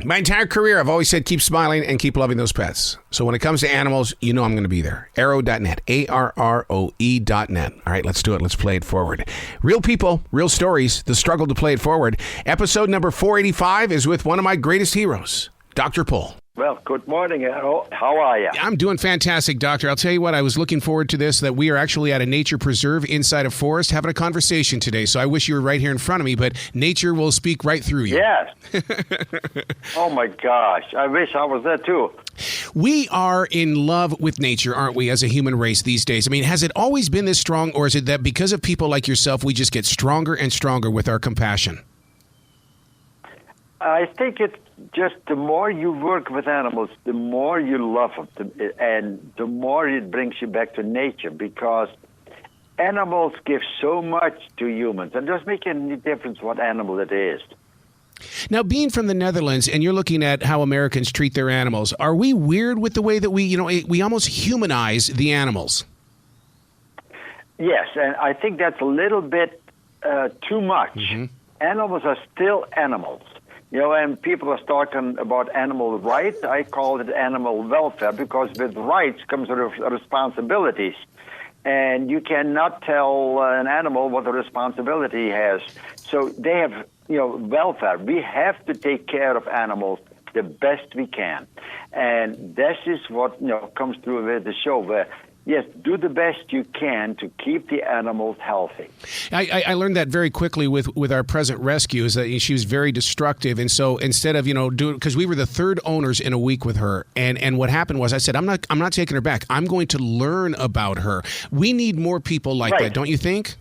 My entire career, I've always said keep smiling and keep loving those pets. So when it comes to animals, you know I'm going to be there. Arrow.net, ARROE.net. All right, let's do it. Let's play it forward. Real people, real stories, the struggle to play it forward. Episode number 485 is with one of my greatest heroes, Dr. Paul. Well, good morning, Arrow. How are you? I'm doing fantastic, Doctor. I'll tell you what, I was looking forward to this, that we are actually at a nature preserve inside a forest having a conversation today. So I wish you were right here in front of me, but nature will speak right through you. Yes. Oh, my gosh. I wish I was there, too. We are in love with nature, aren't we, as a human race these days? I mean, has it always been this strong, or is it that because of people like yourself, we just get stronger and stronger with our compassion? I think it's just the more you work with animals, the more you love them, and the more it brings you back to nature, because animals give so much to humans, and it doesn't make any difference what animal it is. Now, being from the Netherlands, and you're looking at how Americans treat their animals, are we weird with the way that we almost humanize the animals? Yes, and I think that's a little bit too much. Mm-hmm. Animals are still animals. And people are talking about animal rights. I call it animal welfare, because with rights comes responsibilities. And you cannot tell an animal what the responsibility has. So they have, welfare. We have to take care of animals the best we can. And this is what, comes through with the show, where yes, do the best you can to keep the animals healthy. I learned that very quickly with our present rescue, is that she was very destructive. And so instead of, because we were the third owners in a week with her. And what happened was I said, I'm not taking her back. I'm going to learn about her. We need more people like that, don't you think?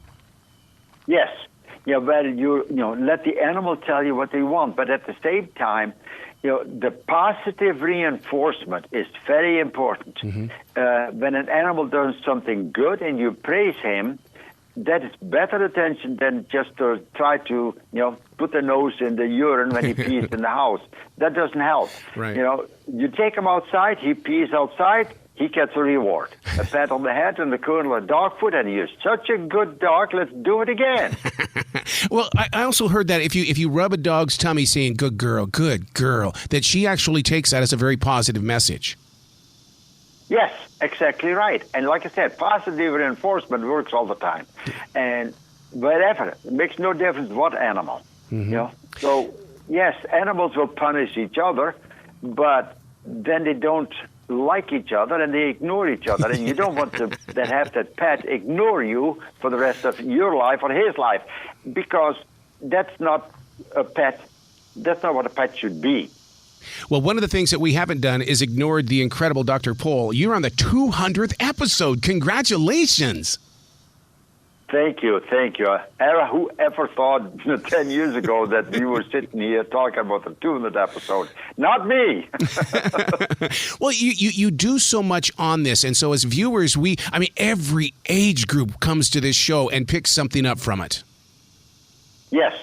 Yes. Well, you let the animal tell you what they want. But at the same time, the positive reinforcement is very important. Mm-hmm. When an animal does something good and you praise him, that is better attention than just to try to, put the nose in the urine when he pees in the house. That doesn't help. Right. You take him outside, he pees outside, he gets a reward. A pat on the head and the kernel of dog food, and you're such a good dog, let's do it again. Well, I also heard that if you rub a dog's tummy saying, good girl, that she actually takes that as a very positive message. Yes, exactly right. And like I said, positive reinforcement works all the time. And whatever, it makes no difference what animal. Mm-hmm. So, yes, animals will punish each other, but then they don't like each other and they ignore each other, and you don't want to then have that pet ignore you for the rest of your life or his life, because that's not a pet. That's not what a pet should be. Well, one of the things that we haven't done is ignored the incredible Dr. Paul. You're on the 200th episode. Congratulations. Thank you. Era, whoever thought 10 years ago that we were sitting here talking about the 200th episode? Not me. Well, you do so much on this, and so as viewers, every age group comes to this show and picks something up from it. Yes.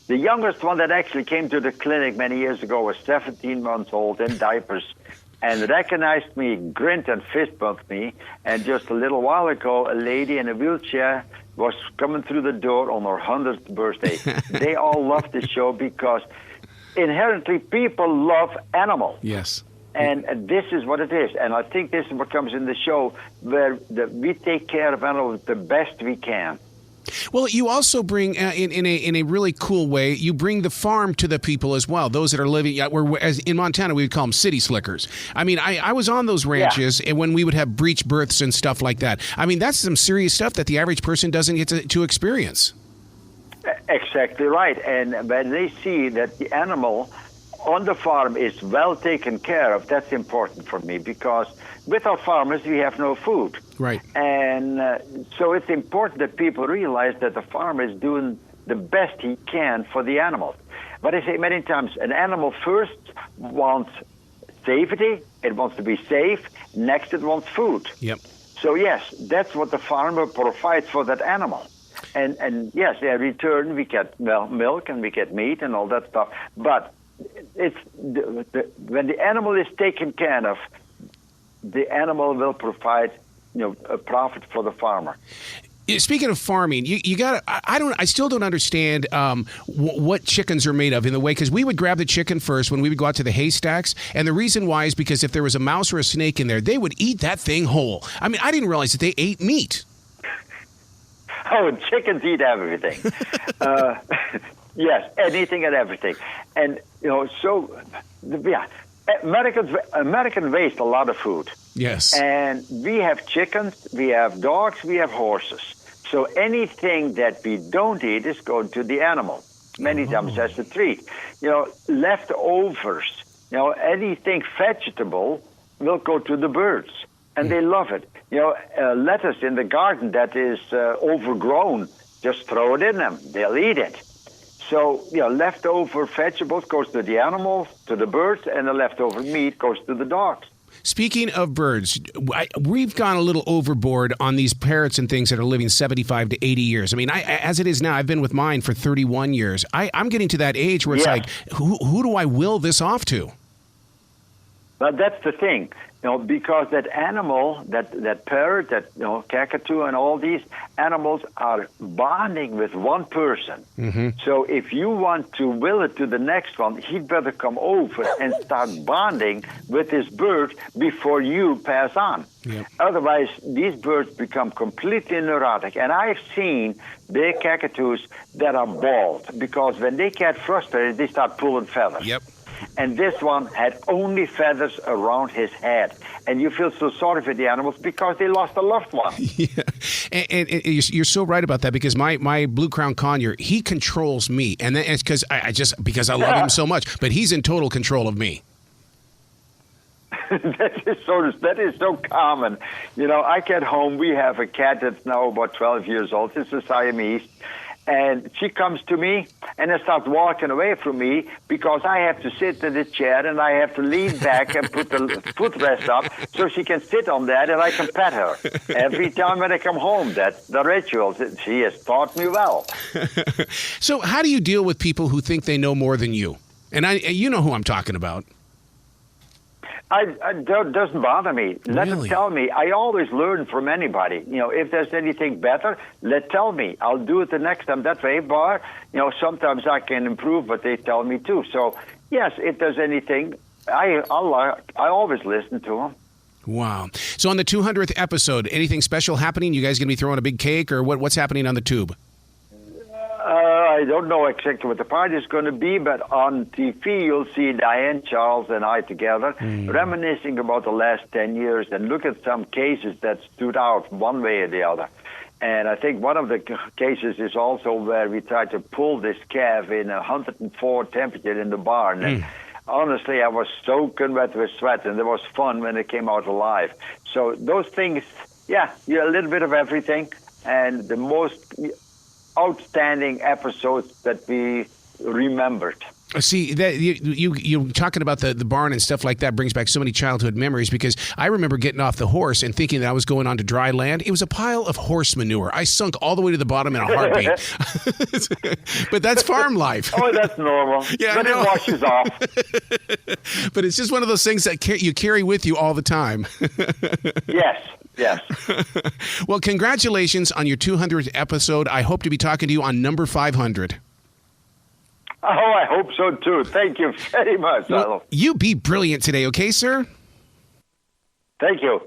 The youngest one that actually came to the clinic many years ago was 17 months old in diapers, and recognized me, grinned and fist bumped me, and just a little while ago, a lady in a wheelchair was coming through the door on her 100th birthday. They all love the show because inherently people love animals. Yes. And this is what it is. And I think this is what comes in the show, where we take care of animals the best we can. Well, you also bring, in a really cool way, you bring the farm to the people as well. Those that are living, as in Montana, we would call them city slickers. I mean, I was on those ranches, and when we would have breech births and stuff like that. I mean, that's some serious stuff that the average person doesn't get to experience. Exactly right. And when they see that the animal on the farm is well taken care of, that's important for me, because with our farmers, we have no food. Right. And so it's important that people realize that the farmer is doing the best he can for the animals. But I say many times, an animal first wants safety, it wants to be safe, next it wants food. Yep. So yes, that's what the farmer provides for that animal. And yes, in return we get milk and we get meat and all that stuff. But it's when the animal is taken care of, the animal will provide a profit for the farmer. Speaking of farming, you got I still don't understand what chickens are made of in the way, because we would grab the chicken first when we would go out to the haystacks, and the reason why is because if there was a mouse or a snake in there, they would eat that thing whole. I mean, I didn't realize that they ate meat. Oh, chickens eat everything. Yes, anything and everything. And, Americans waste a lot of food. Yes. And we have chickens, we have dogs, we have horses. So anything that we don't eat is going to the animal. Many times as a treat. Leftovers, anything vegetable will go to the birds. And they love it. Lettuce in the garden that is overgrown, just throw it in them. They'll eat it. So, leftover vegetables goes to the animals, to the birds, and the leftover meat goes to the dogs. Speaking of birds, we've gone a little overboard on these parrots and things that are living 75 to 80 years. I mean, as it is now, I've been with mine for 31 years. I'm getting to that age where it's like, who do I will this off to? But that's the thing. Because that animal, that parrot, that cockatoo, and all these animals are bonding with one person. Mm-hmm. So if you want to will it to the next one, he'd better come over and start bonding with this bird before you pass on. Yep. Otherwise, these birds become completely neurotic. And I've seen big cockatoos that are bald because when they get frustrated, they start pulling feathers. Yep. And this one had only feathers around his head. And you feel so sorry for the animals because they lost a loved one. Yeah. And you're so right about that, because my blue crown conure, he controls me. And it's because I love him so much. But he's in total control of me. That is so common. I get home. We have a cat that's now about 12 years old. It's a Siamese. And she comes to me and then starts walking away from me because I have to sit in the chair and I have to lean back and put the footrest up so she can sit on that and I can pet her. Every time when I come home, that's the ritual. She has taught me well. So how do you deal with people who think they know more than you? And you know who I'm talking about. It doesn't bother me. Let them tell me. I always learn from anybody. If there's anything better, tell me. I'll do it the next time that way. But, sometimes I can improve, but they tell me too. So, yes, if there's anything, I always listen to them. Wow. So on the 200th episode, anything special happening? You guys going to be throwing a big cake, or what's happening on the tube? I don't know exactly what the party is going to be, but on TV you'll see Diane, Charles, and I together reminiscing about the last 10 years and look at some cases that stood out one way or the other. And I think one of the cases is also where we tried to pull this calf in 104 temperature in the barn. And honestly, I was soaking wet with sweat, and it was fun when it came out alive. So those things, a little bit of everything. And the most outstanding episodes that we remembered. See, that you talking about the barn and stuff like that brings back so many childhood memories, because I remember getting off the horse and thinking that I was going onto dry land. It was a pile of horse manure. I sunk all the way to the bottom in a heartbeat. But that's farm life. Oh, that's normal. Yeah, but it washes off. But it's just one of those things that you carry with you all the time. Yes. Well, congratulations on your 200th episode. I hope to be talking to you on number 500. Oh, I hope so, too. Thank you very much. Well, you be brilliant today, okay, sir? Thank you.